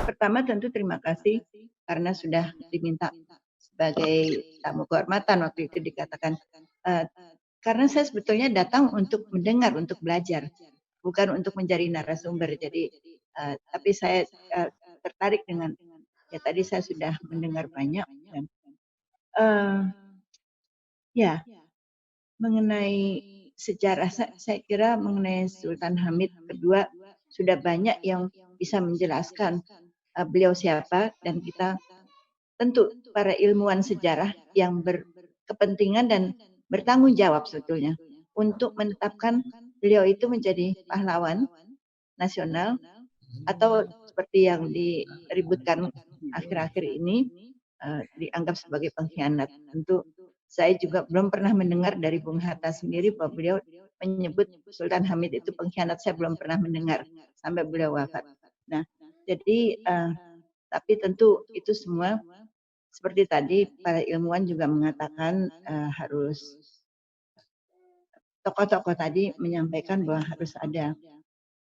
Pertama tentu terima kasih karena sudah diminta sebagai tamu kehormatan waktu itu dikatakan, eee, karena saya sebetulnya datang untuk mendengar, untuk belajar, bukan untuk menjadi narasumber. Jadi, tapi saya, tertarik dengan ya tadi saya sudah mendengar banyak dan, eee, ya mengenai sejarah saya kira mengenai Sultan Hamid kedua sudah banyak yang bisa menjelaskan, beliau siapa dan kita tentu para ilmuwan sejarah yang berkepentingan dan bertanggung jawab sebetulnya untuk menetapkan beliau itu menjadi pahlawan nasional atau seperti yang diributkan akhir-akhir ini, dianggap sebagai pengkhianat. Tentu saya juga belum pernah mendengar dari Bung Hatta sendiri bahwa beliau menyebut Sultan Hamid itu pengkhianat, saya belum pernah mendengar sampai beliau wafat. Nah, jadi, tapi tentu itu semua seperti tadi para ilmuwan juga mengatakan, harus tokoh-tokoh tadi menyampaikan bahwa harus ada,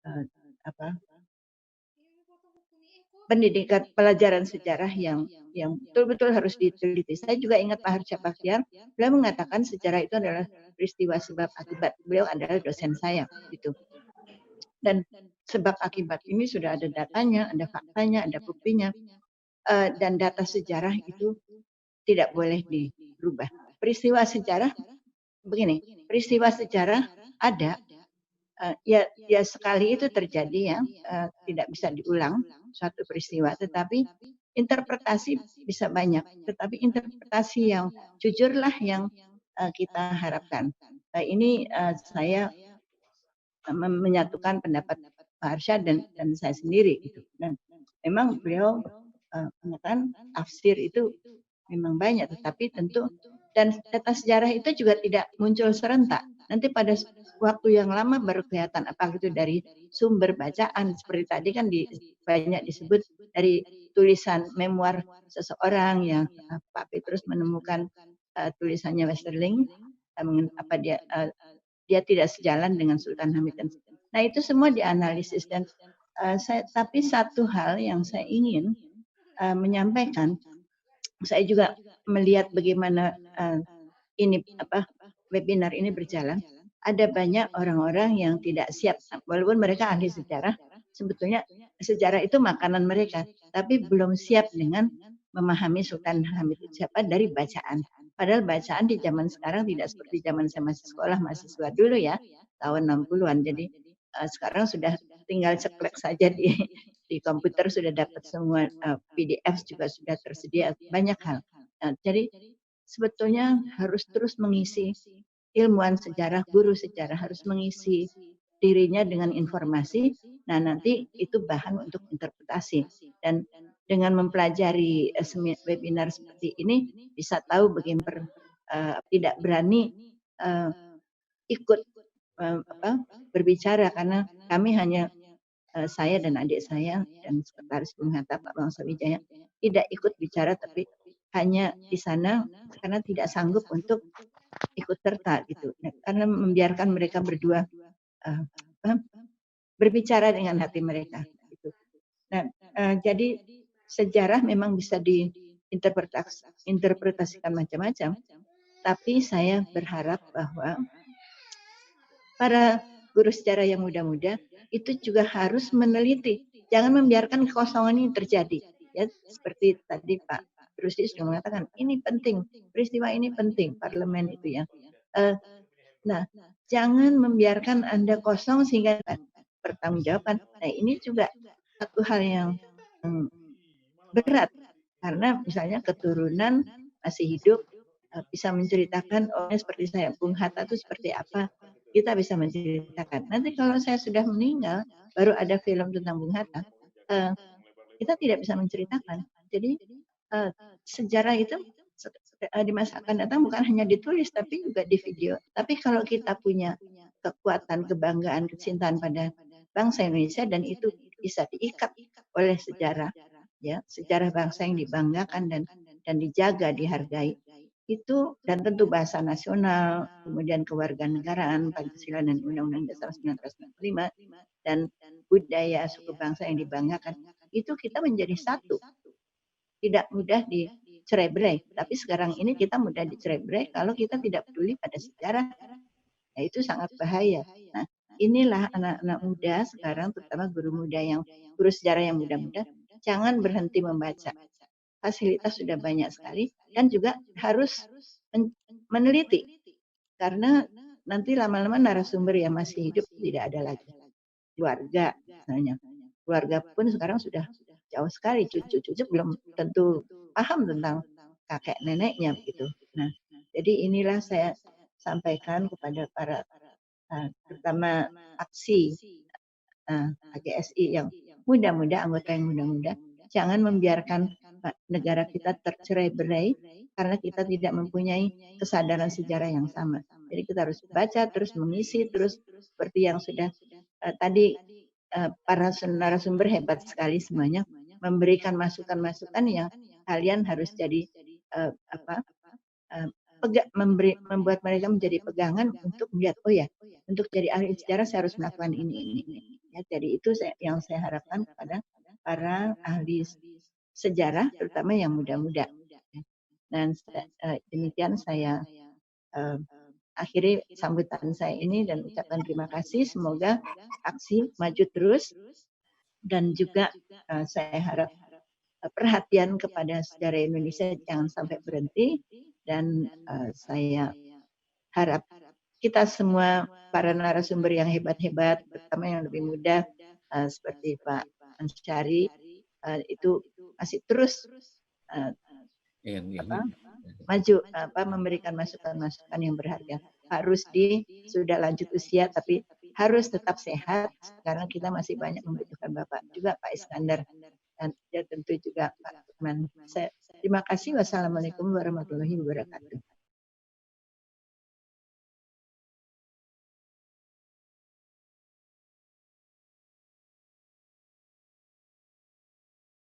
eee, apa, pendidikan pelajaran sejarah yang betul-betul harus diteliti. Saya juga ingat Pak Harsha Paktiar, beliau mengatakan sejarah itu adalah peristiwa sebab akibat. Beliau adalah dosen saya, gitu. Dan sebab akibat ini sudah ada datanya, ada faktanya, ada buktinya, dan data sejarah itu tidak boleh dirubah. Peristiwa sejarah begini, peristiwa sejarah ada, ya sekali itu terjadi ya, tidak bisa diulang suatu peristiwa, tetapi interpretasi bisa banyak, tetapi interpretasi yang jujurlah yang, kita harapkan. Ini, saya, menyatukan pendapat Pak Arsyad dan saya sendiri gitu. Dan memang beliau, mengatakan tafsir itu memang banyak, tetapi tentu dan data sejarah itu juga tidak muncul serentak. Nanti pada waktu yang lama baru kelihatan apakah itu dari sumber bacaan seperti tadi kan banyak disebut dari tulisan memoir seseorang yang Pak Petrus menemukan tulisannya Westerling, apa dia tidak sejalan dengan Sultan Hamid dan nah itu semua dianalisis dan tapi satu hal yang saya ingin menyampaikan, saya juga melihat bagaimana ini apa webinar ini berjalan. Ada banyak orang-orang yang tidak siap, walaupun mereka ahli sejarah, sebetulnya sejarah itu makanan mereka, tapi belum siap dengan memahami Sultan Hamid itu siapa dari bacaan. Padahal bacaan di zaman sekarang tidak seperti zaman saya masih sekolah, mahasiswa dulu ya, tahun 60-an. Jadi sekarang sudah tinggal ceklek saja di komputer sudah dapat semua PDF juga sudah tersedia banyak hal. Nah, jadi sebetulnya harus terus mengisi ilmuwan sejarah, guru sejarah harus mengisi dirinya dengan informasi. Nah, nanti itu bahan untuk interpretasi dan dengan mempelajari webinar seperti ini bisa tahu bagaimana tidak berani ikut berbicara karena kami hanya saya dan adik saya dan sekretaris Bung Hatta Pak Bangsa Wijaya tidak ikut bicara tapi hanya di sana karena tidak sanggup untuk ikut serta gitu. Nah, karena membiarkan mereka berdua uh, berbicara dengan hati mereka. Gitu. Nah, jadi sejarah memang bisa diinterpretasikan macam-macam, tapi saya berharap bahwa para guru sejarah yang muda-muda itu juga harus meneliti, jangan membiarkan kekosongan ini terjadi. Ya, seperti tadi Pak Rusdi sudah mengatakan, ini penting, peristiwa ini penting, parlemen itu ya. Nah, jangan membiarkan Anda kosong sehingga pertanggungjawaban. Nah, ini juga satu hal yang berat karena misalnya keturunan masih hidup bisa menceritakan oh seperti saya Bung Hatta itu seperti apa kita bisa menceritakan. Nanti kalau saya sudah meninggal baru ada film tentang Bung Hatta kita tidak bisa menceritakan. Jadi sejarah itu di masa akan datang bukan hanya ditulis tapi juga di video. Tapi kalau kita punya kekuatan, kebanggaan, kecintaan pada bangsa Indonesia dan itu bisa diikat oleh sejarah, ya sejarah bangsa yang dibanggakan dan dijaga, dihargai itu dan tentu bahasa nasional, kemudian kewarganegaraan, Pancasila dan Undang-Undang Dasar 1945 dan budaya suku bangsa yang dibanggakan itu kita menjadi satu, tidak mudah dicerai-berai. Tapi sekarang ini kita mudah dicerai-berai kalau kita tidak peduli pada sejarah. Nah, itu sangat bahaya. Nah, inilah anak-anak muda sekarang, terutama guru sejarah yang muda-muda, jangan berhenti membaca. Fasilitas sudah banyak sekali dan juga harus meneliti, karena nanti lama-lama narasumber yang masih hidup tidak ada lagi. Keluarga misalnya, keluarga pun sekarang sudah jauh sekali, cucu-cucu belum tentu paham tentang kakek neneknya begitu. Nah, jadi inilah saya sampaikan kepada para terutama aksi AGSI yang muda-muda, anggota yang muda-muda, jangan membiarkan negara kita tercerai-berai karena kita tidak mempunyai kesadaran sejarah yang sama. Jadi kita harus baca terus, mengisi terus, seperti yang sudah tadi para narasumber hebat sekali semuanya memberikan masukan-masukan yang kalian harus jadi membuat mereka menjadi pegangan untuk melihat, oh ya, untuk jadi ahli sejarah saya harus melakukan ini. Ya, jadi itu yang saya harapkan kepada para ahli sejarah, terutama yang muda-muda. Dan demikian saya akhiri sambutan saya ini dan ucapkan terima kasih. Semoga aksi maju terus dan juga saya harap perhatian kepada sejarah Indonesia jangan sampai berhenti, dan saya harap kita semua para narasumber yang hebat-hebat, terutama yang lebih muda seperti Pak Ansyari, itu masih terus maju, memberikan masukan-masukan yang berharga. Harus sudah lanjut usia tapi harus tetap sehat karena kita masih banyak membutuhkan Bapak juga, Pak Iskandar, dan ya tentu juga Pak Lukman. Terima kasih. Wassalamualaikum warahmatullahi wabarakatuh.